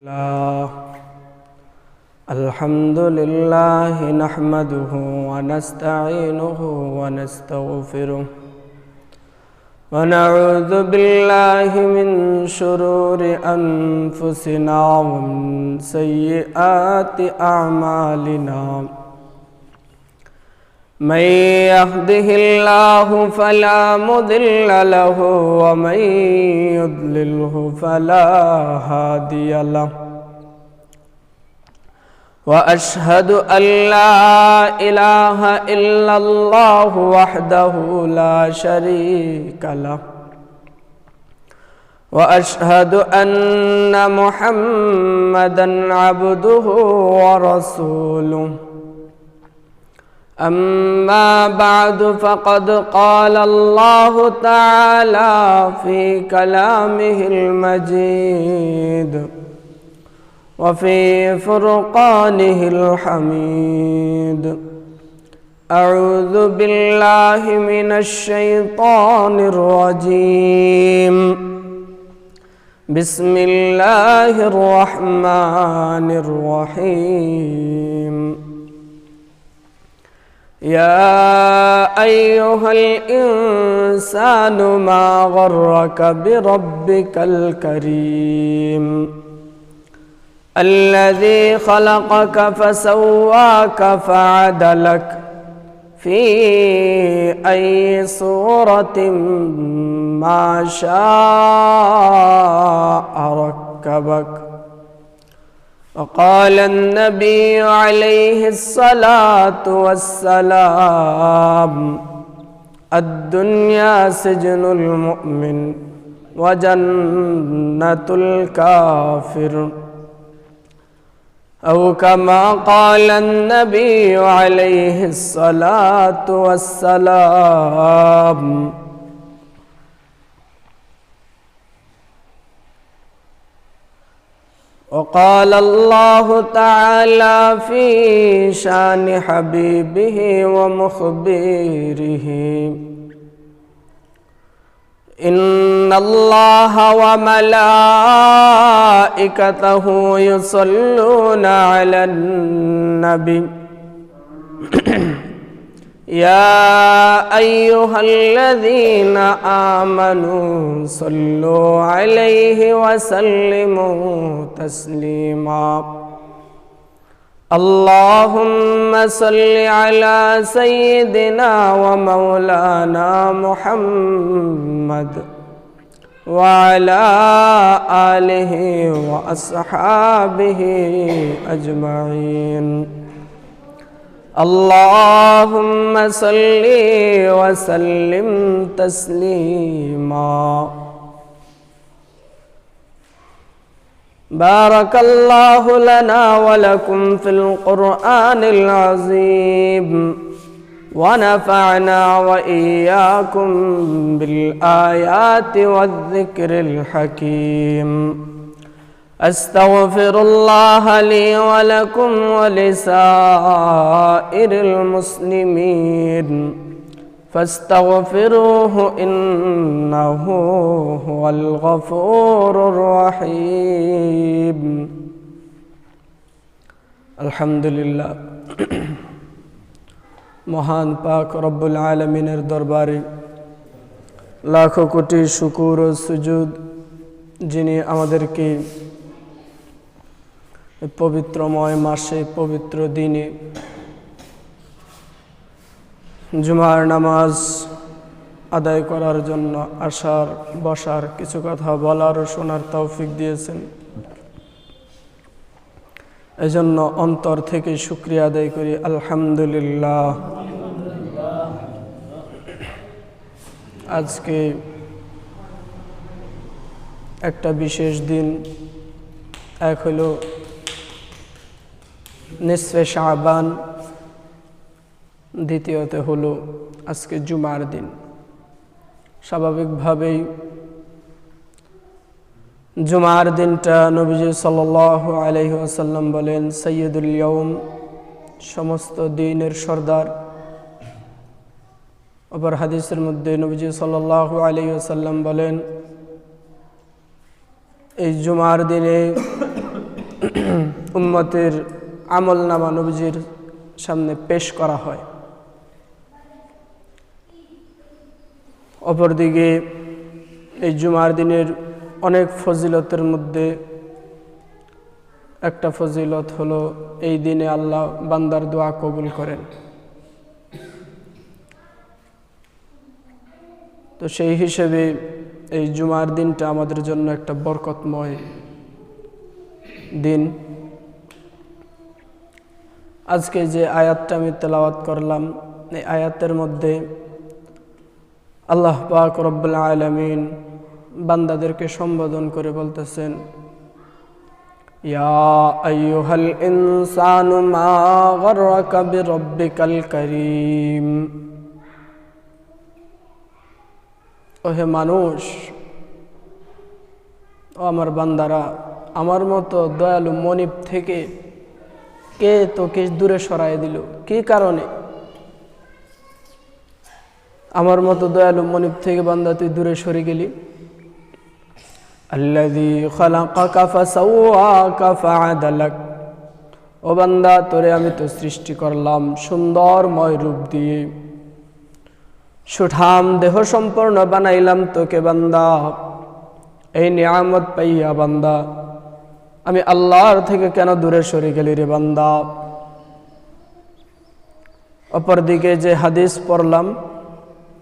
الله الحمد لله نحمده ونستعينه ونستغفره ونعوذ بالله من شرور أنفسنا ومن سيئات أعمالنا من يهده الله فلا مضل له ومن يضلله فلا هادي له وأشهد أن لا إله إلا الله وحده لا شريك له وأشهد أن محمدًا عبده ورسوله أما بعد فقد قال الله تعالى في كلامه المجيد وفي فرقانه الحميد أعوذ بالله من الشيطان الرجيم بسم الله الرحمن الرحيم يا أيها الإنسان ما غرك بربك الكريم الذي خلقك فسواك فعدلك في أي صورة ما شاء ركبك وقال النبي عليه الصلاة والسلام الدنيا سجن المؤمن وجنة الكافر أو كما قال النبي عليه الصلاة والسلام وقال الله تعالى في شان حبيبه ومخبره إن الله وملائكته يصلون على النبي يا أيها الذين آمنوا صلوا عليه وسلموا تسليما اللهم صل على سيدنا ومولانا محمد وعلى آله وأصحابه أجمعين اللهم صل وسلم تسليما بارك الله لنا ولكم في القرآن العظيم ونفعنا وإياكم بالآيات والذكر الحكيم أستغفر الله لي ولكم ولسائر المسلمين فاستغفروه إنه هو الغفور الرحيم الحمد لله মহান পাক রব্বুল আলামিনের দরবারে লাখো কোটি শুকর ও সুজুদ যিনি আমাদেরকে পবিত্রময় মাসে পবিত্র দিনে জুমার নামাজ আদায় করার জন্য আসার বসার কিছু কথা বলার ও শোনার তৌফিক দিয়েছেন এজন্য অন্তর থেকে শুকরিয়া আদায় করি আলহামদুলিল্লাহ আজকে একটা বিশেষ দিন এক হলো নিসফে শাবান দ্বিতীয়তে হলো আজকে জুমার দিন স্বাভাবিকভাবেই জুমার দিনটা নবীজি সাল্লাল্লাহু আলাইহি ওয়াসাল্লাম বলেন সাইয়্যিদুল ইয়াউম সমস্ত দিনের সরদার অপর হাদিসের মধ্যে নবীজি সাল্লাল্লাহু আলাইহি ওয়াসাল্লাম বলেন এই জুমার দিনে উম্মতের আমলনামা নবীজির সামনে পেশ করা হয়। অপরদিকে এই জুমার দিনের অনেক ফজিলতের মধ্যে একটা ফজিলত হলো এই দিনে আল্লাহ বান্দার দোয়া কবুল করেন। তো সেই হিসেবে এই জুমার দিনটা আমাদের জন্য একটা বরকতময় দিন। আজকে যে আয়াতটা আমি তেলাওয়াত করলাম, এই আয়াতের মধ্যে আল্লাহ পাক রব্বুল আলামিন বান্দাদেরকে সম্বোধন করে বলতেছেন, ইয়া আইয়ুহাল ইনসানু মা গাররাকা বিরব্বিকাল কারীম। ওহে মানুষ, ও আমার বান্দারা, আমার মতো দয়ালু মনিব থেকে কে তোকে দূরে সরায় দিল? কি কারণে আমার মতো দয়ালু মনিব থেকে বান্দা তুই দূরে সরে গেলি? আল্লাযী খালাকাকা ফাসাওয়াকা ফাআদালাক। ও বান্দা, তোরে আমি তো সৃষ্টি করলাম সুন্দরময় রূপ দিয়ে, সুঠাম দেহ সম্পন্ন বানাইলাম তোকে বান্দা। এই নিয়ামত পাইয়া বান্দা আমি আল্লাহর থেকে কেন দূরে সরে গেলি রে বান্দা? অপরদিকে যে হাদিস পড়লাম,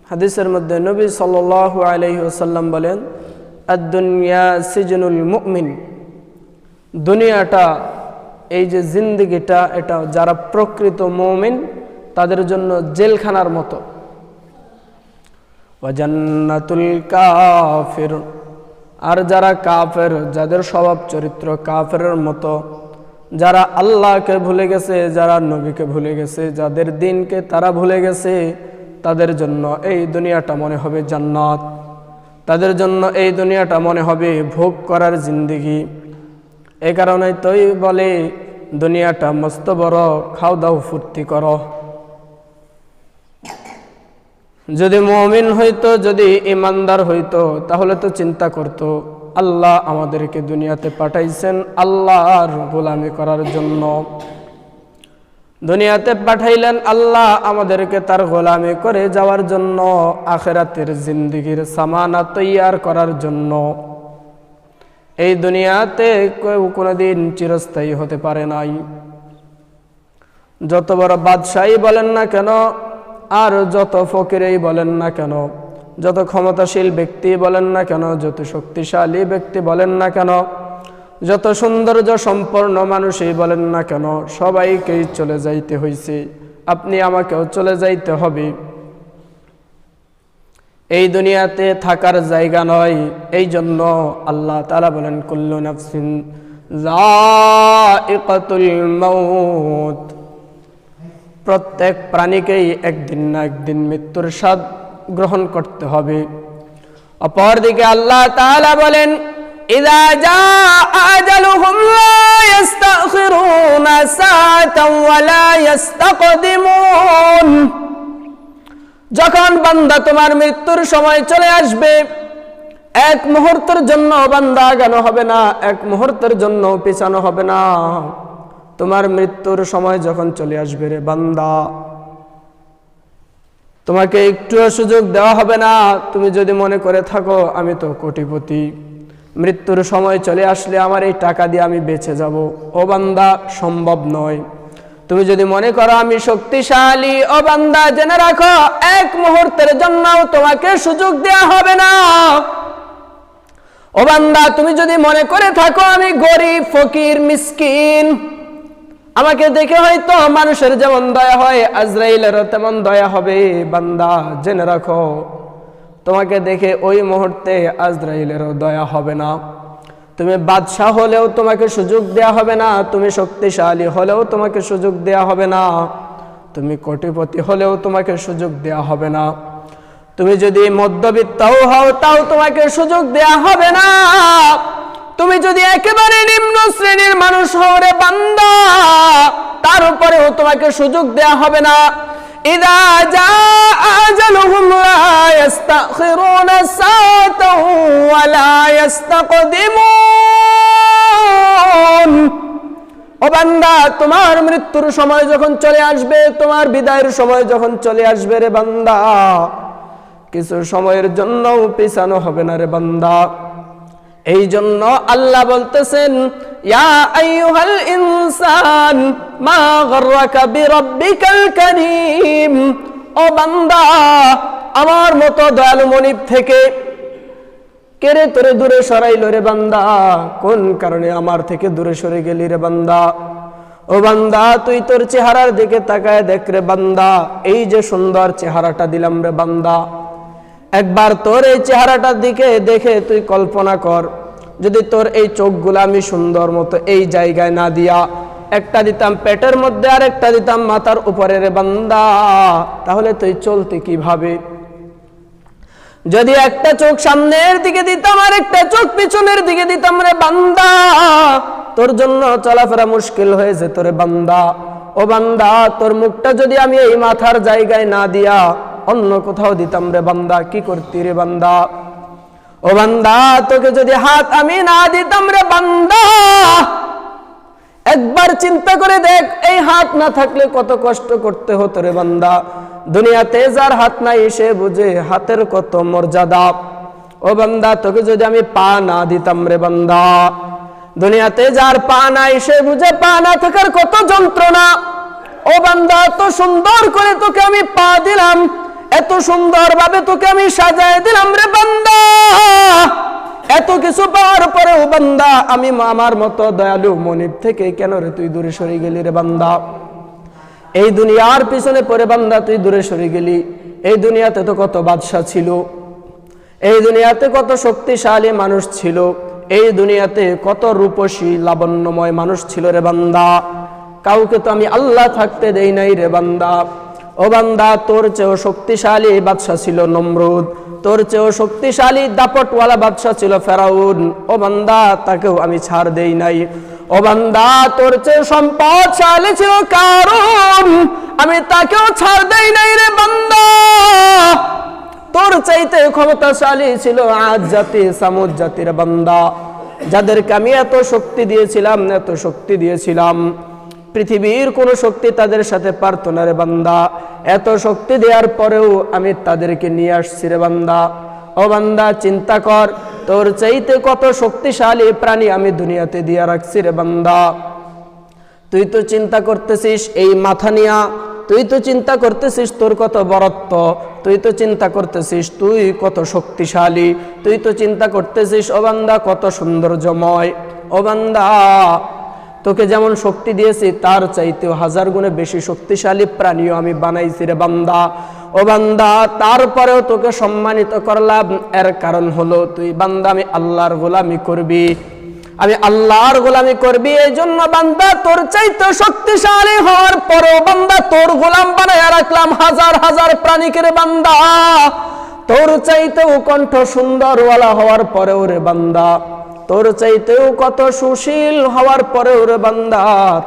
হাদিসের মধ্যে নবী সাল্লাল্লাহু আলাইহি ওয়াসাল্লাম বলেন, আদ-দুনিয়া সিজনুল মুমিন। দুনিয়াটা, এই যে জিন্দেগিটা, এটা যারা প্রকৃত মুমিন তাদের জন্য জেলখানার মতো। ওয়া জান্নাতুল কাফির। আর যারা কাফের, যাদের স্বভাব চরিত্র কাফেরের মতো, যারা আল্লাহকে ভুলে গেছে, যারা নবীকে ভুলে গেছে, যাদের দিনকে তারা ভুলে গেছে, তাদের জন্য এই দুনিয়াটা মনে হবে জান্নাত। তাদের জন্য এই দুনিয়াটা মনে হবে ভোগ করার জিন্দেগি। এই কারণেই তোই বলে দুনিয়াটা মস্ত বড়, খাও দাও ফুর্তি করো। যদি মুমিন হইতো, যদি ইমানদার হইতো, তাহলে তো চিন্তা করতো আল্লাহ আমাদেরকে দুনিয়াতে পাঠাইছেন আল্লাহর গোলামি করার জন্য। দুনিয়াতে পাঠাইলেন আল্লাহ আমাদেরকে তার গোলামি করে যাওয়ার জন্য, আখিরাতের জিন্দেগির সামানা তৈয়ার করার জন্য। এই দুনিয়াতে কেউ কোনোদিন চিরস্থায়ী হতে পারে নাই। যত বড় বাদশাহী বলেন না কেন, আর যত ফকিরেই বলেন না কেন, যত ক্ষমতাশীল ব্যক্তি বলেন না কেন, যত শক্তিশালী ব্যক্তি বলেন না কেন, যত সৌন্দর্য সম্পন্ন মানুষই বলেন না কেন, সবাইকেই চলে যাইতে হইছে। আপনি আমাকেও চলে যাইতে হবে। এই দুনিয়াতে থাকার জায়গা নয়। এই জন্য আল্লাহ তাআলা বলেন, কুল্লু নাফসিন যায়িকাতুল মাউত। প্রত্যেক প্রাণীকেই একদিন না একদিন মৃত্যুর স্বাদ গ্রহণ করতে হবে। অপরদিকে আল্লাহ তাআলা বলেন, ইযা জাআ আজালুহুম লা ইস্তাখিরুনা সাআতান ওয়া লা ইস্তাকদিমুন। যখন বান্দা তোমার মৃত্যুর সময় চলে আসবে, এক মুহূর্তের জন্য বান্দা আগানো হবে না, এক মুহূর্তের জন্য পিছানো হবে না। তোমার মৃত্যুর সময় যখন চলে আসবে রে বান্দা, তোমাকে একটু সুযোগ দেওয়া হবে না। তুমি যদি মনে করে থাকো আমি তো কোটিপতি, মৃত্যুর সময় চলে আসলে আমার এই টাকা দিয়ে আমি বেঁচে যাব, ও বান্দা সম্ভব নয়। তুমি যদি মনে করো আমি শক্তিশালী, ও বান্দা জেনে রাখো এক মুহূর্তের জন্যও তোমাকে সুযোগ দেওয়া হবে না। ও বান্দা তুমি যদি মনে করে থাকো আমি গরিব, ফকির, মিসকিন, আমাকে দেখে হয়তো মানুষের যেমন দয়া হয় আজরাইলেরও তেমন দয়া হবে, বান্দা জেনে রাখো তোমাকে দেখে ওই মুহূর্তে আজরাইলেরও দয়া হবে না। তুমি বাদশাহ হলেও তোমাকে সুযোগ দেয়া হবে না, তুমি শক্তিশালী হলেও তোমাকে সুযোগ দেয়া হবে না, তুমি কোটিপতি হলেও তোমাকে সুযোগ দেয়া হবে না, তুমি যদি মধ্যবিত্তও হও তাও তোমাকে সুযোগ দেয়া হবে না, তুমি যদি একেবারে নিম্ন শ্রেণীর মানুষ হও রে বান্দা, তার উপরেও তোমাকে সুযোগ দেয়া হবে না। ইযা জাআ আজালুহুম লা ইস্তাখিরুনা সাআতান ওয়া লা ইস্তাকদিমুন। ও বান্দা, তোমার মৃত্যুর সময় যখন চলে আসবে, তোমার বিদায়ের সময় যখন চলে আসবে রে বান্দা, কিছু সময়ের জন্য পিছানো হবে না রে বান্দা। এই জন্য আল্লাহ বলতেছেন, ইয়া আইয়ুহাল ইনসান মা গররাকা বিরাব্বিকাল কারীম। ও বান্দা, আমার মতো দয়ালু মনিব থেকে কেরে তোরে দূরে সরাইলো রে বান্দা? কোন কারণে আমার থেকে দূরে সরে গেলি রে বান্দা? ও বান্দা, তুই তোর চেহারার দিকে তাকায় দেখ রে বান্দা, এই যে সুন্দর চেহারাটা দিলাম রে বান্দা, একবার তোর এই চেহারাটার দিকে দেখে তুই কল্পনা কর, যদি তোর এই চোখগুলো আমি সুন্দর মতো এই জায়গায় না দিয়া একটা দিতাম পেটের মধ্যে আর একটা দিতাম মাথার উপরে রে বান্দা, তাহলে তুই চলতে কিভাবে? যদি একটা চোখ সামনের দিকে দিতাম আর একটা চোখ পিছনের দিকে দিতাম রে বান্দা, তোর জন্য চলাফেরা মুশকিল হয়ে যেত রে বান্দা। ও বান্দা, তোর মুখটা যদি আমি এই মাথার জায়গায় না দিয়া অন্য কোথাও দিতাম রে বান্দা, কি করতি রে বান্দা? ও বান্দা, তোকে যদি হাত আমি না দিতাম রে বান্দা, একবার চিন্তা করে দেখ, এই হাত না থাকলে কত কষ্ট করতে হতো রে বান্দা। দুনিয়াতে যার হাত নাই সে বুঝে হাতের কত মর্যাদা। ও বান্দা, তোকে যদি আমি পা না দিতাম রে বান্দা, দুনিয়াতে যার পা নাই সে বুঝে পা না থাকার কত যন্ত্রণা। ও বান্দা, এত সুন্দর করে তোকে আমি পা দিলাম, এত সুন্দর ভাবে তোকে আমি সাজায় দিলাম রে বান্দা, এত কিছু পাওয়ার পরেও বান্দা আমি আমার মতো দয়ালু মনিব থেকে কেন রে তুই দূরে সরে গেলি রে বান্দা? এই দুনিয়ার পিছনে পড়ে বান্দা তুই দূরে সরে গেলি। এই দুনিয়াতে তো কত বাদশা ছিল, এই দুনিয়াতে কত শক্তিশালী মানুষ ছিল, এই দুনিয়াতে কত রূপসী লাবণ্যময় মানুষ ছিল রে বান্দা, কাউকে তো আমি আল্লাহ থাকতে দেই নাই রে বান্দা। ও বান্দা, তোর চেয়েও শক্তিশালী বাদশা ছিল নমরুদ, তোর চেয়েও শক্তিশালী দাপটওয়ালা বাদশা ছিল ফেরাউন। ও বান্দা, তাকেও আমি ছাড় দেই নাই। ও বান্দা, তোর চেয়ে সম্পদশালী ছিল কারুন, আমি তাকেও ছাড় দেই নাই রে বান্দা। তোর চাইতে ক্ষমতাশালী ছিল আদ জাতি, সামুদ জাতির বান্দা, যাদেরকে আমি এত শক্তি দিয়েছিলাম, এত শক্তি দিয়েছিলাম, পৃথিবীর কোন শক্তি তাদের সাথে পারতো না রে বান্দা। এত শক্তি দেওয়ার পরেও আমি তাদেরকে নিয়ে আসছি রে বান্দা। ও বান্দা, চিন্তা কর, তোর চাইতে কত শক্তিশালী প্রাণী আমি দুনিয়াতে দিয়ে রাখছি রে বান্দা। তুই তো চিন্তা করতেছিস এই মাথা নিয়া, তুই তো চিন্তা করতেছিস তোর কত বরত্ব, তুই তো চিন্তা করতেছিস তুই কত শক্তিশালী, তুই তো চিন্তা করতেছিস ও বান্দা কত সৌন্দর্যময়। ও বান্দা, তোকে যেমন শক্তি দিয়েছি তার চাইতেও হাজার গুণে বেশি শক্তিশালী প্রাণীও আমি বানাইছি রে বান্দা। ও বান্দা, তারপরেও তোকে সম্মানিত করলাম, এর কারণ হলো তুই বান্দা আমি আল্লাহর গোলামি করবি, আমি আল্লাহর গোলামি করবি। এই জন্য বান্দা তোর চাইতে শক্তিশালী হওয়ার পরেও বান্দা তোর গোলাম বানায় রাখলাম হাজার হাজার প্রাণীকে রে বান্দা। তোর চাইতেও কণ্ঠ সুন্দরওয়ালা হওয়ার পরেও রে বান্দা, তোর চাইতেও কত সুশীল হওয়ার পরেও রে বান্দা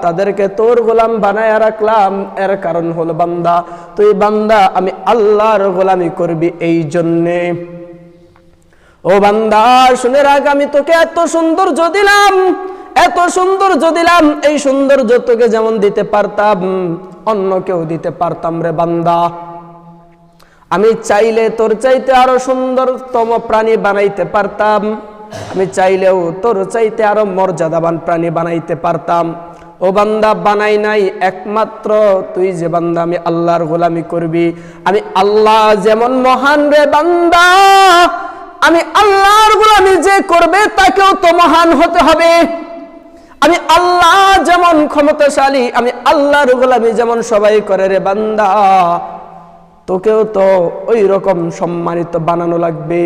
তাদেরকে তোর গোলাম বানায় রাখলাম। এর কারণ হলো বান্দা তুই বান্দা আমি আল্লাহর গোলামি করবি এই জন্যে। ও বান্দা, শুনে রাখ, আমি তোকে এত সৌন্দর্য দিলাম, এত সৌন্দর্য দিলাম, এই সৌন্দর্য তোকে যেমন দিতে পারতাম অন্য কেউ দিতে পারতাম রে বান্দা। আমি চাইলে তোর চাইতে আরো সুন্দরতম প্রাণী বানাইতে পারতাম, আমি চাইলেও তোর চাইতে আরো মর্যাদাবান প্রাণী বানাইতে পারতাম। ও বান্দা, বানাই নাই, একমাত্র তুই যে বান্দা আমি আল্লাহর গোলামি করবি, আমি আল্লাহ যেমন মহান রে বান্দা, আমি আল্লাহর গোলামি যে করবে তাকেও তো মহান হতে হবে। আমি আল্লাহ যেমন ক্ষমতাশালী, আমি আল্লাহর গোলামি যেমন সবাই করে রে বান্দা, তোকেও তো ওই রকম সম্মানিত বানানো লাগবে,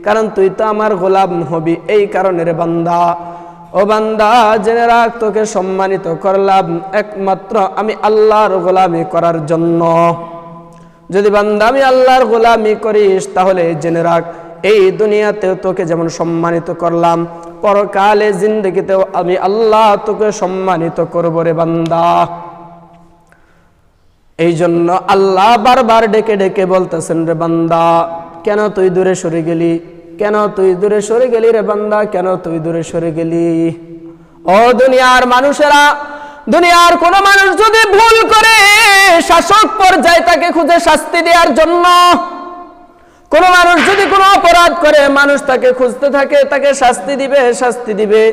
কারণ তুই তো আমার গোলাম হবি এই কারণে রে বান্দা। ও বান্দা, জেনে রাখ, তোকে সম্মানিত করলাম একমাত্র আমি আল্লাহর গোলামি করার জন্য। যদি বান্দা আমি আল্লাহর গোলামি করিস তাহলে জেনে রাখ, এই দুনিয়াতেও তোকে যেমন সম্মানিত করলাম, পরকালে জিন্দেগিতেও আমি আল্লাহ তোকে সম্মানিত করব রে বান্দা। এই জন্য আল্লাহ বারবার ডেকে ডেকে বলতেছেন, রে বান্দা কেন তুই দূরে সরে গেলি, কেন তুই দূরে সরে গেলি রে বান্দা, কেন তুই দূরে সরে গেলি। ও দুনিয়ার মানুষেরা, দুনিয়ার কোন মানুষ যদি ভুল করে শাসক পর্যায়ে তাকে খুঁজে শাস্তি দেওয়ার জন্য, কোন মানুষ যদি কোনো অপরাধ করে মানুষ তাকে খুঁজতে থাকে, তাকে শাস্তি দিবে।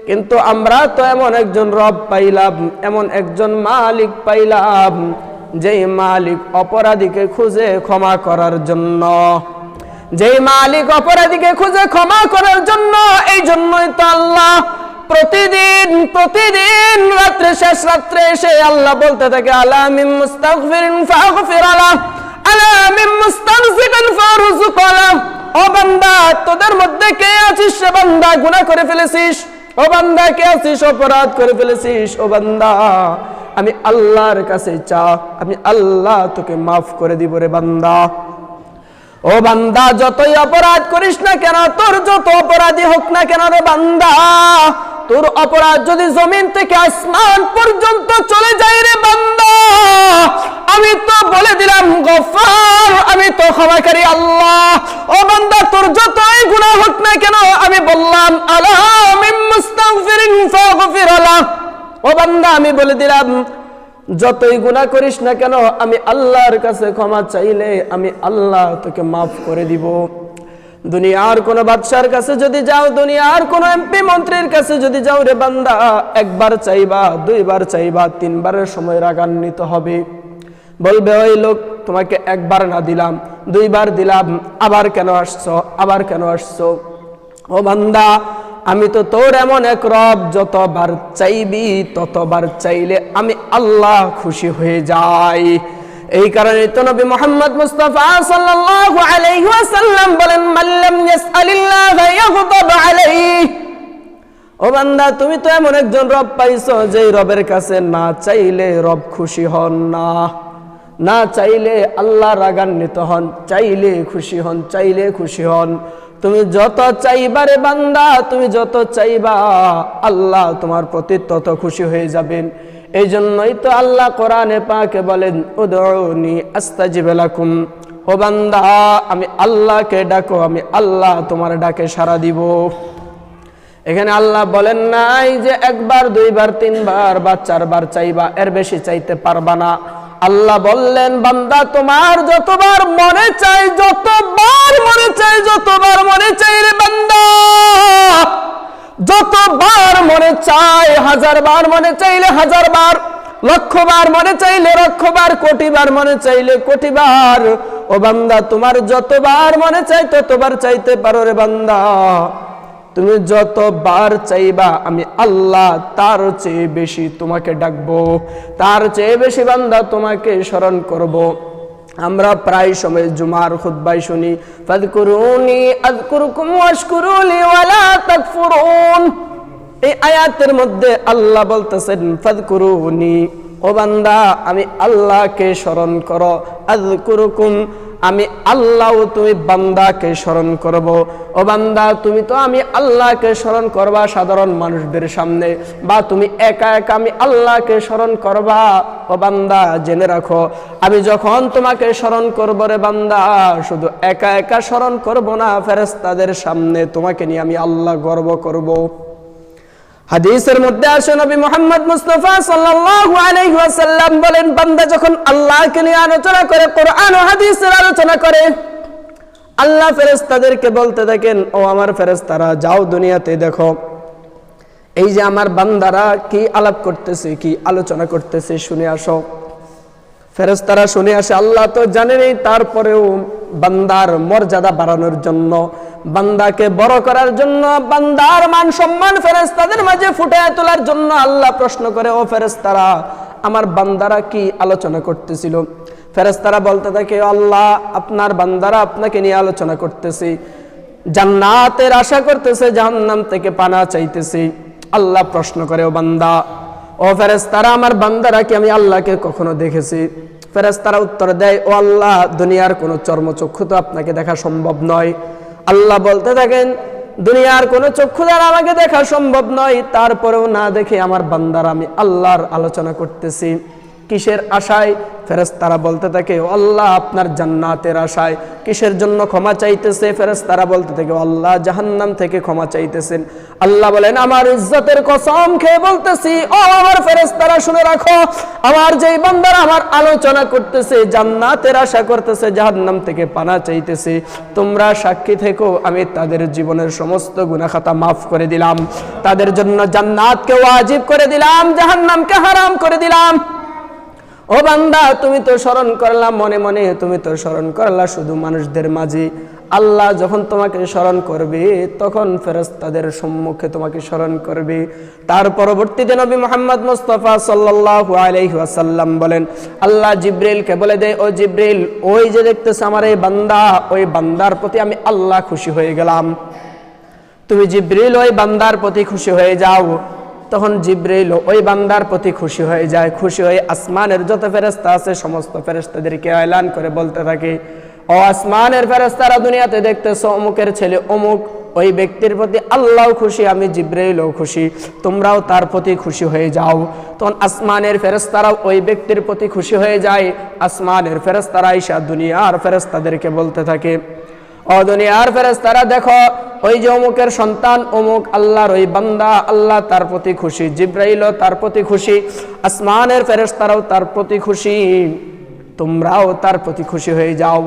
কিন্তু আমরা তো এমন একজন রব পাইলাম, এমন একজন মালিক পাইলাম, যেই মালিক অপরাধীকে খুঁজে ক্ষমা করার জন্য, যেই মালিক অপরাধীকে খুঁজে ক্ষমা করার জন্য। এই জন্যই তো আল্লাহ প্রতিদিন রাত্রে, শেষ রাত্রে এসে আল্লাহ বলতে থাকে, আলা মিন মুস্তাগফিরিন ফাগফির আলাহ, আলা মিন মুস্তানজিকান ফারযুক আলাহ। ও বান্দা, তোদের মধ্যে কে আছিস সে বান্দা গুনাহ করে ফেলেছিস, ও বান্দা কে আছিস অপরাধ করে ফেলেছিস, ও বান্দা আমি আল্লাহর কাছে চা, আমি আল্লাহ তোকে মাফ করে দিব রে বান্দা। ও বান্দা, যতই অপরাধ করিস না কেন, তোর যত অপরাধী হোক না কেন রে বান্দা, তোর অপরাধ যদি জমিন থেকে আসমান পর্যন্ত চলে যায় রে বান্দা, আমি তো বলে দিলাম গফফার, আমি তো ক্ষমাকারী আল্লাহ। ও বান্দা, তোর যতই গুনাহ হোক না কেন, আমি বললাম আলা মিন মুস্তাগফিরিন ফাগফির আলাহ। ও বান্দা, আমি বলে দিলাম যতই গুনাহ করিস না কেন, আমি আল্লাহর কাছে ক্ষমা চাইলে আমি আল্লাহ তোকে মাফ করে দিব। দুনিয়ার কোন বাদশার কাছে যদি যাও, দুনিয়ার কোন এমপি মন্ত্রীর কাছে যদি যাও রে বান্দা, একবার চাইবা, দুইবার চাইবা, তিনবারের সময় রাগান্বিত হবে, বলবে ওই লোক তোমাকে একবার না দিলাম, দুইবার দিলাম, আবার কেন আসছো, আবার কেন আসছো। ও বান্দা, আমি তো তোর এমন এক রব, যতবার চাইবি ততবার চাইলে আমি আল্লাহ খুশি হয়ে যাই। এই কারণে তো নবী মুহাম্মদ মুস্তাফা সাল্লাল্লাহু আলাইহি ওয়াসাল্লাম বলেন, মান লাম ইয়াসআলিল্লাহ ইয়াগদাব আলাইহি। ও বান্দা, তুমি তো এমন একজন রব পাইছো, যেই রবের কাছে না চাইলে রব খুশি হন না, না চাইলে আল্লাহ রাগান্বিত হন, চাইলে খুশি হন, চাইলে খুশি হন। তুমি যত চাইবা রে বান্দা, তুমি যত চাইবা আল্লাহ তোমার প্রতি তত খুশি হয়ে যাবেন। এই জন্যই তো আল্লাহ কোরআনে পাকে বলেন, উদউনি আস্তাজিব লাকুম। ও বান্দা, আমি আল্লাহকে ডাকো, আমি আল্লাহ তোমার ডাকে সাড়া দিব। এখানে আল্লাহ বলেন নাই যে একবার, দুইবার, তিনবার বা চারবার চাইবা, এর বেশি চাইতে পারবা না। আল্লাহ বললেন, বান্দা তোমার যতবার মনে চাই, যতবার মনে চাই, যতবার মনে চাই রে বান্দা, যতবার মনে চাই, 1000 বার মনে চাইলে 1000 বার, লক্ষ বার মনে চাইলে লক্ষ বার, কোটি বার মনে চাইলে কোটি বার। ও বান্দা, তোমার যতবার মনে চাই ততবার চাইতে পারো রে বান্দা। তুমি যতবার চাইবা আমি আল্লাহ তার চেয়ে বেশি তোমাকে ডাকবো, তার চেয়ে বেশি বান্দা তোমাকে স্মরণ করব। আমরা প্রায় সময় জুমার খুতবায় শুনি, ফাযকুরুনি আযকুরুকুম ওয়াশকুরুলি ওয়ালা তাকফুরুন। এই আয়াতের মধ্যে আল্লাহ বলতেছেন, ফাযকুরুনি, ও বান্দা আমি আল্লাহকে স্মরণ করো, আযকুরুকুম, আমি আল্লাহ তুমি বান্দাকে স্মরণ করব। ও বান্দা, তুমি তো আমি আল্লাহকে স্মরণ করবা সাধারণ মানুষদের সামনে, বা তুমি একা একা আমি আল্লাহকে স্মরণ করবা। ও বান্দা, জেনে রাখো, আমি যখন তোমাকে স্মরণ করব রে বান্দা, শুধু একা একা স্মরণ করব না, ফেরেশতাদের সামনে তোমাকে নিয়ে আমি আল্লাহ গর্ব করব। হাদিসের মধ্যে আসে, নবী মুহাম্মদ মুস্তাফা সাল্লাল্লাহু আলাইহি ওয়াসাল্লাম বলেন, বান্দা যখন আল্লাহকে নিয়ে আলোচনা করে, কোরআন ও হাদিসের আলোচনা করে, আল্লাহ ফেরেশতাদেরকে বলতে থাকেন, ও আমার ফেরেশতারা, যাও দুনিয়াতে দেখো এই যে আমার বান্দারা কি আলাপ করতেছে, কি আলোচনা করতেছে, শুনে আসো। ফেরেশতারা শুনে আসে। আল্লাহ তো জানেনই, তারপরেও বান্দার মর্যাদা বাড়ানোর জন্য, বান্দাকে বড় করার জন্য, বান্দার মান সম্মান ফেরেশতাদের মাঝে ফুটিয়ে তোলার জন্য আল্লাহ প্রশ্ন করে, ও ফেরেশতারা, আমার বান্দারা কি আলোচনা করতেছিল? ফেরেশতারা বলতে থাকে, আল্লাহ আপনার বান্দারা আপনাকে নিয়ে আলোচনা করতেছে, জান্নাতের আশা করতেছে, জাহান্নাম থেকে পানা চাইতেছে। আল্লাহ প্রশ্ন করে, ও বান্দা, ও ফেরেশতারা, আমার বান্দারা কি আমি আল্লাহকে কখনো দেখেছি? ফেরেশতারা উত্তর দেয়, ও আল্লাহ, দুনিয়ার কোনো চর্মচক্ষু তো আপনাকে দেখা সম্ভব নয়। আল্লাহ বলতে থাকেন, দুনিয়ার কোনো চক্ষু দ্বারা আমাকে দেখা সম্ভব নয়, তারপরেও না দেখে আমার বান্দারা আমি আল্লাহর আলোচনা করতেছি। কিসের আশায়? ফেরেশতারা বলতে থাকে আল্লাহ আপনার জান্নাতের আশায়। কিসের জন্য ক্ষমা চাইতেছে? ফেরেশতারা বলতে থাকে আল্লাহ জাহান্নাম থেকে ক্ষমা চাইতেছেন। আল্লাহ বলেন আমার ইজ্জতের কসম খেয়ে বলতেছি ও আমার ফেরেশতারা শুনে রাখো, আমার যেই বান্দারা আমার আলোচনা করতেছে, জান্নাতের আশা করতেছে, জাহান্নাম থেকে পানা চাইতেছে, তোমরা সাক্ষী থেকো আমি তাদের জীবনের সমস্ত গুনাহ খাতা মাফ করে দিলাম, তাদের জন্য জান্নাতকে ওয়াজিব করে দিলাম, জাহান্নামকে হারাম করে দিলাম। ও বান্দা তুমি তো স্মরণ করলা মনে মনে, তুমি তো স্মরণ করলা শুধু মানুষদের মাঝে। আল্লাহ যখন তোমাকে স্মরণ করবে তখন ফেরেশতাদের সম্মুখে তোমাকে স্মরণ করবে। তার পরবর্তীতে নবী মুহাম্মদ মুস্তাফা সাল্লাল্লাহু আলাইহি ওয়াসাল্লাম বলেন আল্লাহ জিবরিলকে বলে দেয় ও জিবরিল ওই যে দেখতেছ আমার এই বান্দা, ওই বান্দার প্রতি আমি আল্লাহ খুশি হয়ে গেলাম। তুমি জিবরিল ওই বান্দার প্রতি খুশি হয়ে যাও। তখন জিবরিল ওই বান্দার প্রতি খুশি হয়ে যায়। খুশি হয়ে আসমানের যত ফেরেশতা আছে সমস্ত ফেরেশতাদেরকে এলান করে বলতে থাকে ও আসমানের ফেরেশতারা দুনিয়াতে দেখতেছো অমুকের ছেলে অমুক, ওই ব্যক্তির প্রতি আল্লাহ খুশি, আমি জিবরাইলও খুশি, তোমরাও তার প্রতি খুশি হয়ে যাও। তখন আসমানের ফেরেশতারাও ওই ব্যক্তির প্রতি খুশি হয়ে যায়। আসমানের ফেরেশতারা আইসা দুনিয়ার ফেরেশতাদেরকে বলতে থাকে ও দুনিয়ার ফেরেশতারা দেখো ওই যে অমুকের সন্তান অমুক আল্লাহর ওই বান্দা, আল্লাহ তার প্রতি খুশি, জিবরাইলও তার প্রতি খুশি, আসমানের ফেরেশতারাও তার প্রতি খুশি, তোমরাও তার প্রতি খুশি হয়ে যাও।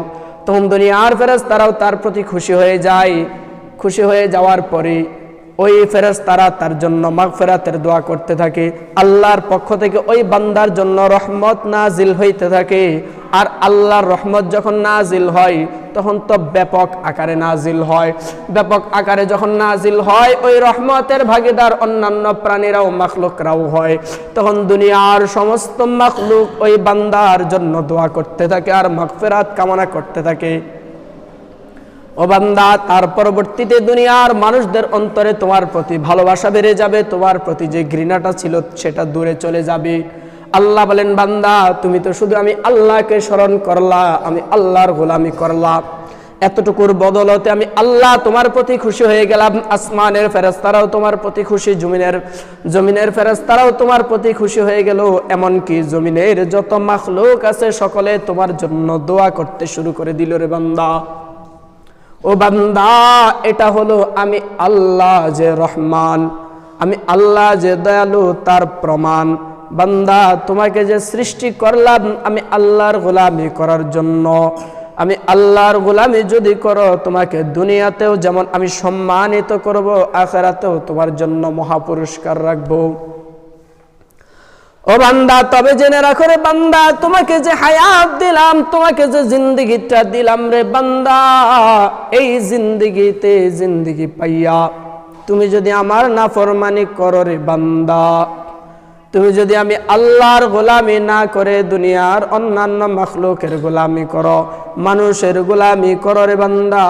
তখন দুনিয়ার ফেরেশতারাও তার প্রতি খুশি হয়ে যায়। খুশি হয়ে যাওয়ার পরে ওই ফেরেশতারা তার জন্য মাগফিরাতের দোয়া করতে থাকে। আল্লাহর পক্ষ থেকে ওই বান্দার জন্য রহমত নাজিল হইতে থাকে। আর আল্লাহর রহমত যখন নাজিল হয় তখন তো ব্যাপক আকারে নাজিল হয়। ব্যাপক আকারে যখন নাজিল হয় ওই রহমতের ভাগীদার অন্যান্য প্রাণীরাও মাখলুকরাও হয়। তখন দুনিয়ার সমস্ত মাখলুক ওই বান্দার জন্য দোয়া করতে থাকে আর মাগফিরাত কামনা করতে থাকে। ও বান্দা তার পরবর্তীতে দুনিয়ার মানুষদের অন্তরে তোমার প্রতি ভালোবাসা বেড়ে যাবে, তোমার প্রতি যে ঘৃণাটা ছিল সেটা দূরে চলে যাবে। আল্লাহ বলেন বান্দা তুমি তো শুধু আমি আল্লাহকে স্মরণ করলা, আমি আল্লাহর গোলামি করলা, এতটুকুর বদলতে আমি আল্লাহ তোমার প্রতি খুশি হয়ে গেলাম। আসমানের ফেরেশতারাও তোমার প্রতি খুশি, জমিনের ফেরেশতারাও তোমার প্রতি খুশি হয়ে গেল। এমনকি জমিনের যত মাখলুক আছে সকলে তোমার জন্য দোয়া করতে শুরু করে দিল রে বান্দা। ও বান্দা এটা হলো আমি আল্লাহ যে রহমান, আমি আল্লাহ যে দয়ালু তার প্রমাণ। বান্দা তোমাকে যে সৃষ্টি করলাম আমি আল্লাহর গোলামি করার জন্য, আমি আল্লাহর গোলামি যদি করো তোমাকে দুনিয়াতেও যেমন আমি সম্মানিত করব, আখিরাতেও তোমার জন্য মহাপুরস্কার রাখবো। ও বান্দা তবে জেনে রাখো রে বান্দা তোমাকে যে হায়াত দিলাম, তোমাকে যে জিন্দেগিটা দিলাম রে বান্দা, এই জিন্দেগি পাইয়া তুমি যদি আমার নাফরমানি করো রে বান্দা, তুমি যদি আমি আল্লাহর গোলামি না করে দুনিয়ার অন্যান্য মাখলুকের গোলামি করো, মানুষের গোলামি করো রে বান্দা,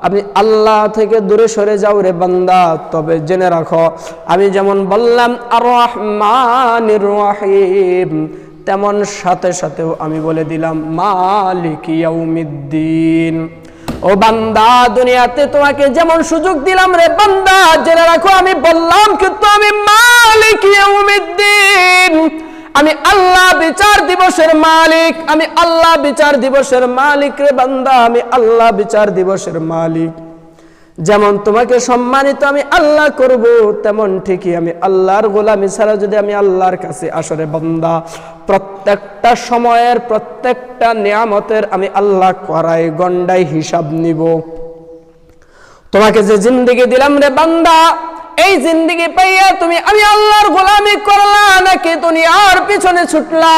আমি আল্লাহ থেকে দূরে সরে যাও রে বান্দা, তবে জেনে রাখো আমি যেমন বললাম আর রহমানির রহিম, তেমন সাথে সাথেও আমি বলে দিলাম মালিক ইয়াউমিদ্দিন। ও বান্দা দুনিয়াতে তোমাকে যেমন সুযোগ দিলাম রে বান্দা, জেনে রাখো আমি বললাম কিন্তু আমি মালিক ইয়াউমিদ্দিন, আমি আল্লাহ বিচার দিবসের মালিক, আমি আল্লাহ বিচার দিবসের মালিক রে বান্দা, আমি আল্লাহ বিচার দিবসের মালিক। যেমন তোমাকে সম্মানিত আমি আল্লাহ করব, তেমন ঠিকই আমি আল্লাহর গোলামি ছাড়া যদি আমি আল্লাহর কাছে আসরে বান্দা, প্রত্যেকটা সময়ের প্রত্যেকটা নিয়ামতের আমি আল্লাহ করাই গন্ডাই হিসাব নিব। তোমাকে যে জিন্দেগি দিলাম রে বান্দা, এই জিন্দেগি পাইয়া তুমি আমি আল্লাহর গোলামি করলা নাকি দুনিয়ার পিছনে ছুটলা?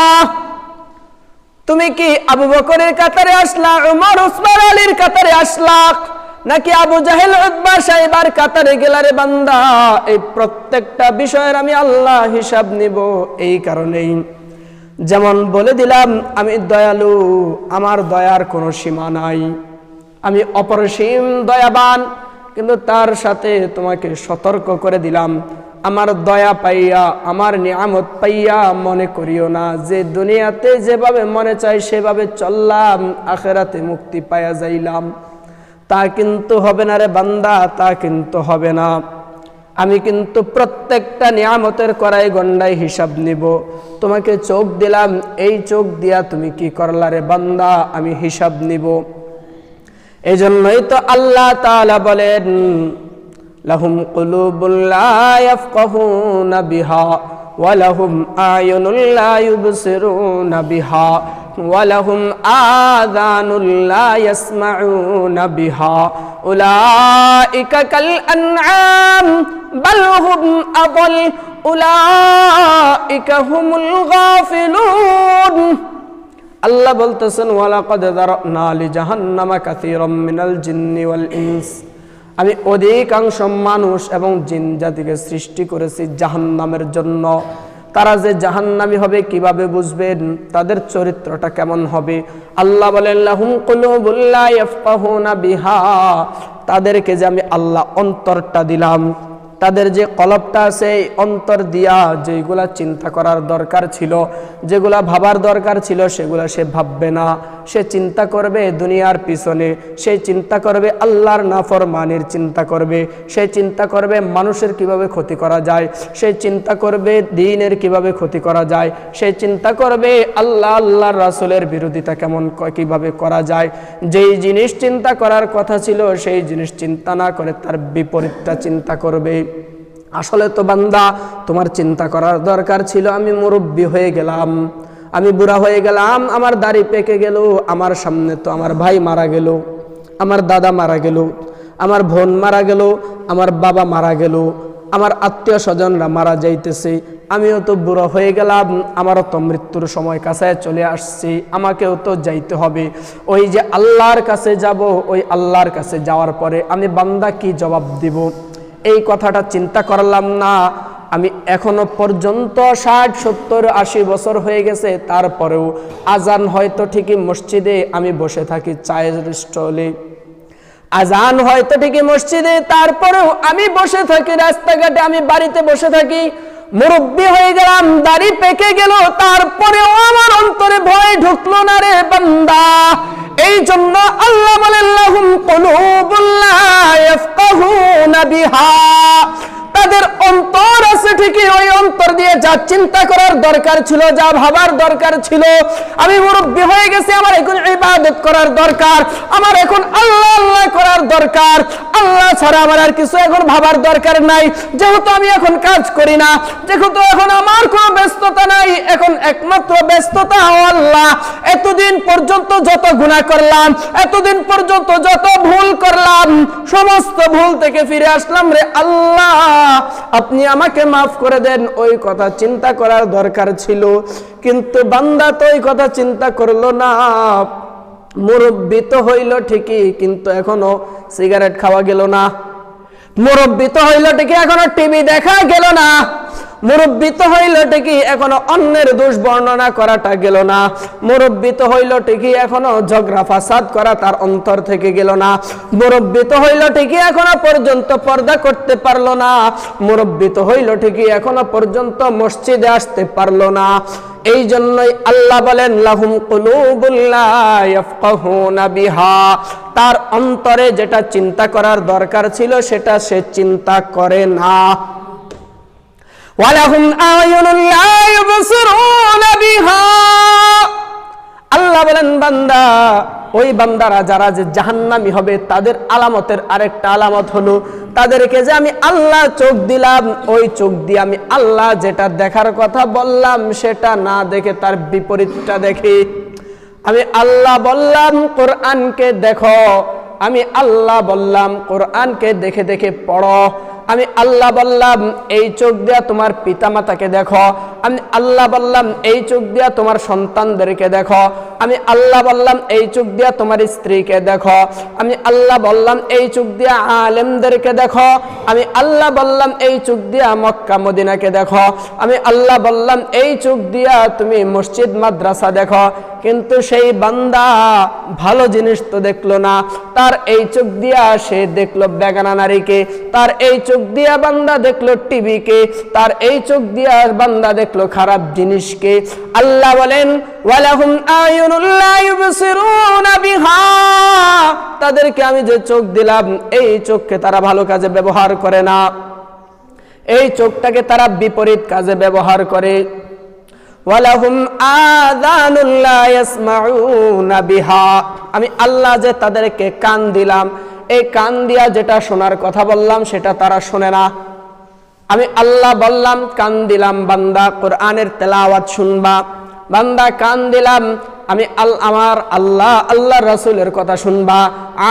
তুমি কি আবু বকরের কাতারে আসলা, উমর উসমান আলীর কাতারে আসলা, নাকি আবু জাহেল উতবা সাইবার কাতারে গেলা রে বান্দা? এই প্রত্যেকটা বিষয়ের আমি আল্লাহ হিসাব নিব। এই কারণেই যেমন বলে দিলাম আমি দয়ালু, আমার দয়ার কোনো সীমা নাই, আমি অপরিসীম দয়াবান, কিন্তু তার সাথে তোমাকে সতর্ক করে দিলাম আমার দয়া পাইয়া, আমার নিয়ামত পাইয়া মনে করিও না যে দুনিয়াতে যেভাবে মনে চাই সেভাবে চললাম, আখিরাতে মুক্তি পাইয়া যাইলাম। তা কিন্তু হবে না রে বান্দা, তা কিন্তু হবে না। আমি কিন্তু প্রত্যেকটা নিয়ামতের কড়াই গন্ডায় হিসাব নিব। তোমাকে চোখ দিলাম, এই চোখ দিয়া তুমি কি করলা রে বান্দা, আমি হিসাব নিব। এই জন্যই তো আল্লাহ তাআলা বলেন, লাহুম কুলুবুল লা ইয়াফকাহুনা বিহা ওয়া লাহুম আয়ুনুল লা ইউবসিরুনা বিহা ওয়া লাহুম আযানুল লা ইয়াসমাউনা বিহা উলাইকা কাল আনআম বাল হুম আযাল উলাইকা হুমুল গাফিলুন। আল্লাহ বলতেছেন, ওয়ালাকাদ যারানা লিজাহান্নামা কাসীরাম মিনাল জিন্নি ওয়াল ইনস, আমি অধিকাংশ মানুষ এবং জিন জাতিকে সৃষ্টি করেছি জাহান্নামের জন্য। তারা যে জাহান্নামী হবে কিভাবে বুঝবেন, তাদের চরিত্রটা কেমন হবে? আল্লাহ বলেন, লাহুম কুলুবুল লা ইয়াফকাহুনা বিহা, তাদেরকে যে আমি আল্লাহ অন্তরটা দিলাম, তাদের যে কলবটা আছে এই অন্তর দিয়া যেগুলা চিন্তা করার দরকার ছিল, যেগুলা ভাবার দরকার ছিল, সেগুলা সে ভাববে না। সে চিন্তা করবে দুনিয়ার পিছনে, সে চিন্তা করবে আল্লাহর নাফরমানির চিন্তা করবে, সে চিন্তা করবে মানুষের কিভাবে ক্ষতি করা যায়, সে চিন্তা করবে দ্বীনের কিভাবে ক্ষতি করা যায়, সে চিন্তা করবে আল্লাহর রাসূলের বিরোধিতা কিভাবে করা যায়। যেই জিনিস চিন্তা করার কথা ছিল সেই জিনিস চিন্তা না করে তার বিপরীতটা চিন্তা করবে। আসলে তো বান্দা, তোমার চিন্তা করার দরকার ছিল, আমি মুরব্বী হয়ে গেলাম, আমি বুড়া হয়ে গেলাম, আমার দাড়ি পেকে গেল, আমার সামনে তো আমার ভাই মারা গেল, আমার দাদা মারা গেল, আমার বোন মারা গেল, আমার বাবা মারা গেল, আমার আত্মীয় স্বজনরা মারা যাইতেছে, আমিও তো বুড়া হয়ে গেলাম, আমারও তো মৃত্যুর সময় কাছে চলে আসছি, আমাকেও তো যাইতে হবে। ওই যে আল্লাহর কাছে যাব, ওই আল্লাহর কাছে যাওয়ার পরে আমি বান্দা কি জবাব দিব, এই কথাটা চিন্তা করলাম না। আমি এখনো পর্যন্ত 60, 70, 80 বছর হয়ে গেছে, তারপরেও আজান হয়তো ঠিকই মসজিদে আমি বসে থাকি চায়ের স্টলে, আজান হয়তো ঠিকই মসজিদে, তারপরেও আমি বসে থাকি রাস্তাঘাটে, আমি বাড়িতে বসে থাকি। মুরব্বী হয়ে গেলাম, দাড়ি পেকে গেল, তারপরেও আমার অন্তরে ভয় ঢুকলো না রে বান্দা। এই জন্য আল্লাহ বলেন, লাহুম কুলুবুল লা ইয়াফকাহুনা বিহা, তাদের অন্তর আছে ঠিকই, ওই অন্তর দিয়ে যা চিন্তা করার দরকার ছিল, যা ভাবার দরকার ছিল, আমি মুরব্বী হয়ে গেছি, আমার এখন ইবাদত করার দরকার, আমার এখন আল্লাহ আল্লাহ করার দরকার, আল্লাহ ছাড়া আমার আর কিছু এখন ভাবার দরকার নাই। যেহেতু আমি এখন কাজ করি না, যেহেতু এখন আমার কোনো ব্যস্ততা নাই, এখন একমাত্র ব্যস্ততা আল্লাহ। এতদিন পর্যন্ত যত গুনাহ করলাম, এতদিন পর্যন্ত যত ভুল করলাম, সমস্ত ভুল থেকে ফিরে আসলাম রে আল্লাহ, আপনি আমাকে মাফ করে দেন। ওই কথা চিন্তা করার দরকার ছিল, কিন্তু বান্দা তো ওই কথা চিন্তা করলো না। মুরব্বী তো হইল ঠিকই, কিন্তু এখনো সিগারেট খাওয়া গেল না। মুরব্বী তো হইল ঠিকই, এখনো টিভি দেখা গেল না। মুরব্বী তো হইল ঠিকই, এখনো অন্যের দোষ বর্ণনা করাটা গেল না। মুরব্বী তো হইল ঠিকই, এখনো ঝগড়া ফাসাদ করা তার অন্তর থেকে গেল না। মুরব্বী তো হইল ঠিকই, এখনো পর্যন্ত পর্দা করতে পারলো না। মুরব্বী তো হইল ঠিকই, এখনো পর্যন্ত মসজিদে আসতে পারলো না। এই জন্যই আল্লাহ বলেন, লাহুম কুলুবুল লা ইয়াফকাহুনা বিহা, তার অন্তরে যেটা চিন্তা করার দরকার ছিল সেটা সে চিন্তা করে না। ওয়ালাহুম আয়ুনুন লা ইউবসিরুনা বিহা, আল্লাহ বলেন বান্দা, ওই বান্দারা যারা যে জাহান্নামী হবে তাদের আলামতের আরেকটা আলামত হলো, তাদেরকে যে আমি আল্লাহ চোখ দিলাম, ওই চোখ দিয়ে আমি আল্লাহ যেটা দেখার কথা বললাম সেটা না দেখে তার বিপরীতটা দেখি। আমি আল্লাহ বললাম কোরআনকে দেখো, আমি আল্লাহ বললাম কোরআনকে দেখে দেখে পড়ো। আমি আল্লাহ বললাম এই চোখ দিয়া তোমার পিতামাতাকে দেখো। আমি আল্লাহ বললাম এই চোখ দিয়া তোমার সন্তানদেরকে দেখো। আমি আল্লাহ বললাম এই চোখ দিয়া তোমার স্ত্রীকে দেখো। আমি আল্লাহ বললাম এই চোখ দিয়া আলেমদেরকে দেখো। আমি আল্লাহ বললাম এই চোখ দিয়া মক্কা মদিনাকে দেখো। আমি আল্লাহ বললাম এই চোখ দিয়া তুমি মসজিদ মাদ্রাসা দেখো। কিন্তু সেই বান্দা ভালো জিনিস তো দেখলো না, তার এই চোখ দিয়া সে দেখলো বেগানা নারীকে, তার এই চোখ দিয়া বান্দা দেখলো টিভিকে, তার এই চোখ দিয়া বান্দা দেখলো খারাপ জিনিসকে। আল্লাহ বলেন ওয়ালাহুম আয়ুনুল লা ইউবসিরুনা বিহা, তাদেরকে আমি যে চোখ দিলাম এই চোখকে তারা ভালো কাজে ব্যবহার করে না। এই চোখটাকে তারা বিপরীত কাজে ব্যবহার করে। ওয়ালাহুম আযানুন লা ইয়াসমাউনা বিহা, আমি আল্লাহ যে তাদেরকে কান দিলাম, এই কান দিয়া যেটা শোনার কথা বললাম সেটা তারা শোনে না। আমি আল্লাহ বললাম কান দিলাম বান্দা কোরআনের তেলাওয়াত শুনবা, বান্দা কান দিলাম আমি আমার আল্লাহ রাসূলের কথা শুনবা,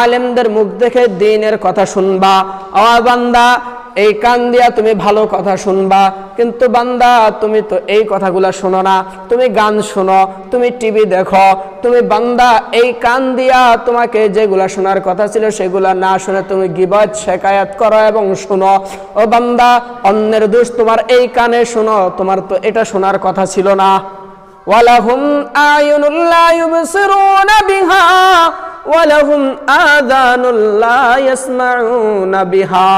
আলেমদের মুখ দেখে দ্বীনের কথা শুনবা। ও বান্দা এই কান দিয়া তুমি ভালো কথা শুনবা, কিন্তু বান্দা তুমি তো এই কথাগুলা শোনো না, তুমি গান শোনো, তুমি টিভি দেখো, তুমি বান্দা এই কান দিয়া তোমাকে যেগুলা শোনার কথা ছিল সেগুলা না শুনে তুমি গীবত শিকায়াত করো এবং শোনো। ও বান্দা অন্যের দোষ তোমার এই কানে শোনো, তোমার তো এটা শোনার কথা ছিল না। ওয়ালাহুম আয়ুনুল লা ইউবসিরুনা বিহা ওয়ালাহুম আযানুল লা ইয়াসমাউনা বিহা।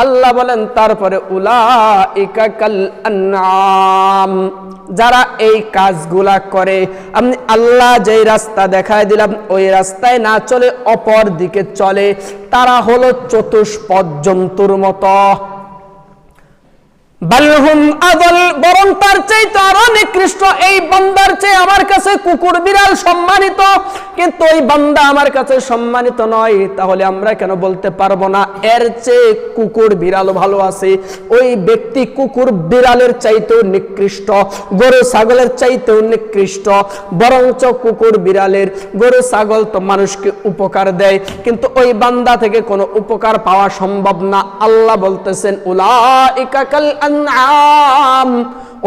আল্লাহ বলেন তারপরে উলাইকা কাল আনআম, যারা এই কাজগুলা করে, আমি আল্লাহ যেই রাস্তা দেখায় দিলাম ওই রাস্তায় না চলে অপর দিকে চলে, তারা হলো চতুষ্পদ জন্তুর মতো। বালহুম আদল, বরং তার চাইতে আরো নিকৃষ্ট। এই বান্দার চেয়ে আমার কাছে কুকুর বিড়াল সম্মানিত, কিন্তু ওই বান্দা আমার কাছে সম্মানিত নয়। তাহলে আমরা কেন বলতে পারবো না এর চেয়ে কুকুর বিড়াল ভালো আছে? ওই ব্যক্তি কুকুর বিড়ালের চাইতেও নিকৃষ্ট, গরু ছাগলের চাইতেও নিকৃষ্ট। বরঞ্চ কুকুর বিড়ালের, গরু ছাগল তো মানুষকে উপকার দেয়, কিন্তু ওই বান্দা থেকে কোনো উপকার পাওয়া সম্ভব না। আল্লাহ বলতেছেন উলাইকা কাল আনআম,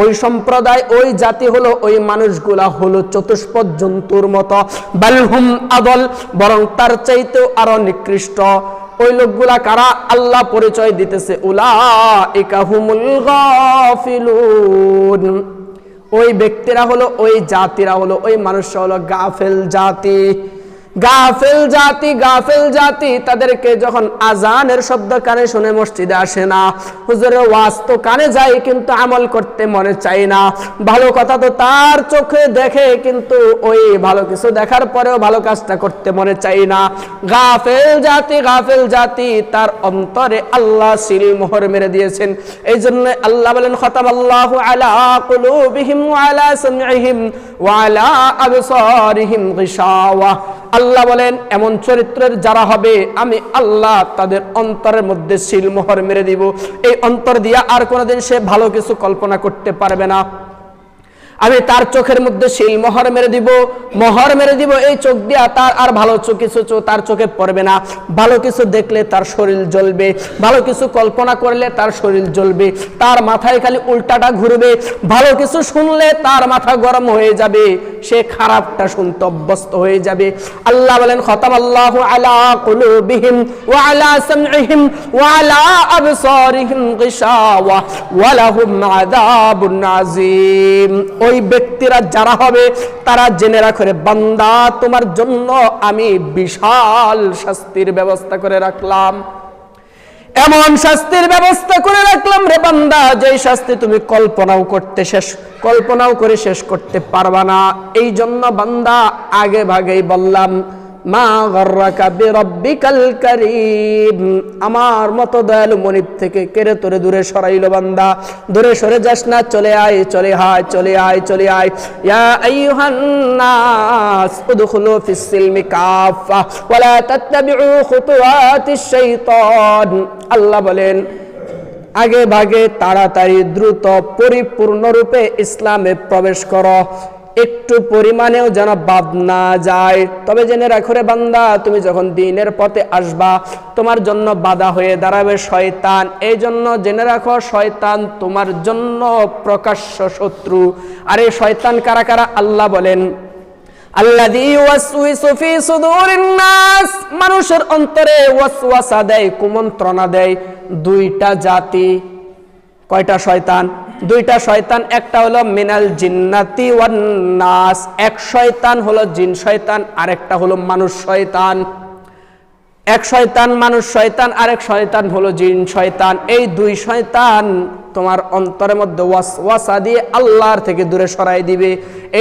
ওই সম্প্রদায় ওই জাতি হলো, ওই মানুষগুলা হলো চতুষ্পদ জন্তুর মতো। বালহুম আদল, বরং তার চাইতেও আরো নিকৃষ্ট। ওই লোকগুলা কারা? আল্লাহ পরিচয় দিতেছে উলাইকা হুমুল গাফিলুন, ওই ব্যক্তিরা হলো, ওই জাতিরা হলো, ওই মানুষরা হলো গাফেল জাতি। গাফেল জাতি, গাফেল জাতি। তাদেরকে যখন আজানের শব্দ কানে শুনে মসজিদে আসে না, হুজুরের ওয়াজ তো কানে যায় কিন্তু আমল করতে মনে চায় না। ভালো কথা তো তার চোখে দেখে, কিন্তু ওই ভালো কিছু দেখার পরেও ভালো কাজটা করতে মনে চায় না। গাফেল জাতি, গাফেল জাতি। তার অন্তরে আল্লাহ সিল মোহর মেরে দিয়েছেন। এই জন্য আল্লাহ বলেন খতামাল্লাহু আলা কুলুবিহিম ওয়া আলা সামঈহিম ওয়া আলা আবসারিহিম গিশাওয়া। আল্লাহ বলেন এমন চরিত্রের যারা হবে আমি আল্লাহ তাদের অন্তরের মধ্যে সিলমোহর মেরে দিব। এই অন্তর দিয়া আর কোনোদিন সে ভালো কিছু কল্পনা করতে পারবে না। আমি তার চোখের মধ্যে সিলমোহর মেরে দিব, মোহর মেরে দিব। এই চোখ দিয়া তার আর ভালো কিছু তার চোখে পড়বে না। ভালো কিছু দেখলে তার শরীর জ্বলবে, ভালো কিছু কল্পনা করলে তার শরীর জ্বলবে, তার মাথায় খালি উল্টাটা ঘুরবে। ভালো কিছু শুনলে তার মাথা গরম হয়ে যাবে, সে খারাপটা শুনতে অভ্যস্ত হয়ে যাবে। আল্লাহ বলেন খতামাল্লাহু আলা কুলুবিহিম ওয়া আলা সামঈহিম ওয়া আলা আবসারিহিম গিশাওয়া ওয়া লাহুম আযাবুন আযীম। ওই ব্যক্তিরা যারা হবে তারা জেনে রাখো রে বান্দা, তোমার জন্য আমি বিশাল শাস্তির ব্যবস্থা করে রাখলাম। এমন শাস্তির ব্যবস্থা করে রাখলাম রে বান্দা, যেই শাস্তি তুমি কল্পনাও করে শেষ করতে পারবা না। এই জন্য বান্দা আগে ভাগেই বললাম মা গররাকা বিরাব্বিকাল কারীম, আমার মতো দয়ালু মনিব থেকে কেড়ে তোরে দূরে সরাইলো বান্দা। দূরে সরে যাস না, চলে আয়, চলে আয়, চলে আয়, চলে আয়। ইয়া আইয়ুহান নাস উদখুলু ফিস সিলমি কাফা ওয়া লা তাত্তাবিউ খুতুওয়াতিশ শাইতান। আল্লাহ বলেন আগে ভাগে তাড়াতাড়ি দ্রুত পরিপূর্ণরূপে ইসলামে প্রবেশ করো, একটু পরিমাণেও যেন বাদ না যায়। তবে জেনে রাখো রে বান্দা, তুমি যখন দ্বীনের পথে আসবা তোমার জন্য বাধা হয়ে দাঁড়াবে শয়তান। এই জন্য জেনে রাখো শয়তান তোমার জন্য প্রকাশ্য শত্রু। আর এই শয়তান কারা কারা? আল্লাহ বলেন আল্লাযী ইউওয়াসওয়িসু ফী সুদুরিন নাস, মানুষের অন্তরে ওয়াসওয়াসা দেয়, কুমন্ত্রণা দেয় দুইটা জাতি। কয়টা শয়তান? দুইটা শয়তান। একটা হলো মিনাল জিন্নাতি ওয়ান নাস, এক শয়তান হলো জিন শয়তান, আরেকটা হলো মানুষ শয়তান। এক শয়তান মানুষ শয়তান, আরেক শয়তান হলো জিন শয়তান। এই দুই শয়তান তোমার অন্তরের মধ্যে ওয়াসওয়াসা দিয়ে আল্লাহর থেকে দূরে সরাই দিবে।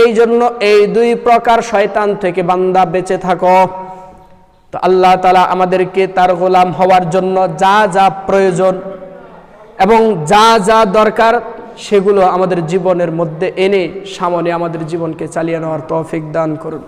এই জন্য এই দুই প্রকার শয়তান থেকে বান্দা বেঁচে থাকো। তো আল্লাহ তাআলা আমাদেরকে তার গোলাম হওয়ার জন্য যা যা প্রয়োজন এবং যা যা দরকার সেগুলো আমাদের জীবনের মধ্যে এনে সামনে আমাদের জীবনকে চালিয়ে নেওয়ার তৌফিক দান করুন।